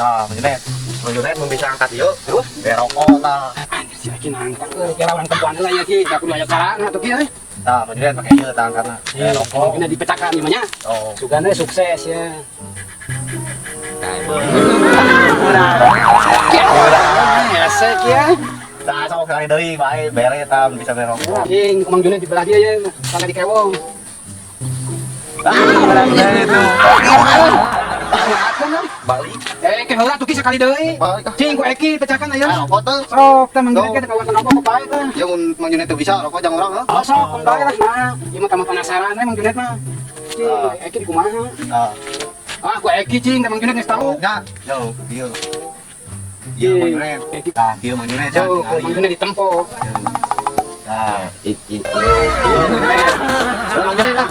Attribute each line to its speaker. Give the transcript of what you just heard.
Speaker 1: Nah, menjunet bisa angkat yuk. Berokok nah.
Speaker 2: Si Aki nangkap kira orang perempuan lah ya Ki, aku banyak cara tuh Ki.
Speaker 1: Nah, menjunet pakai yuk angkatna. Berokok.
Speaker 2: Ini dipecahkan gimana?
Speaker 1: Oh.
Speaker 2: Sugana sukses ya. Ya sek ya.
Speaker 1: Nah, sok kali deui bae bere tam bisa berokok.
Speaker 2: King, Mang Junet dibelah dia ya, kagak dikewong.
Speaker 1: Benar itu. Balik.
Speaker 2: Ke heula tuh Ki sekali deui.
Speaker 1: Balik.
Speaker 2: Cing ku Eki pecahkan aya.
Speaker 1: Rokok tuh.
Speaker 2: Sok teh Mang Junet kita kawasan rokok ke bae teh.
Speaker 1: Ya mun Mang Junet bisa rokok jangan orang.
Speaker 2: Oh, sok ke bae lah. Nah, ieu mah tambah penasaran we Mang Junet mah. Cing, Eki di kumaha?
Speaker 1: Nah,
Speaker 2: Ah, ku Eki cing, Mang Junet geus tahu.
Speaker 1: nya, yo, ieu. Ieu Mang Junet. Nah, ieu Mang Junet.
Speaker 2: Tuh, Mang Junet ditempo.
Speaker 1: Nah,
Speaker 2: Mang Junet lah.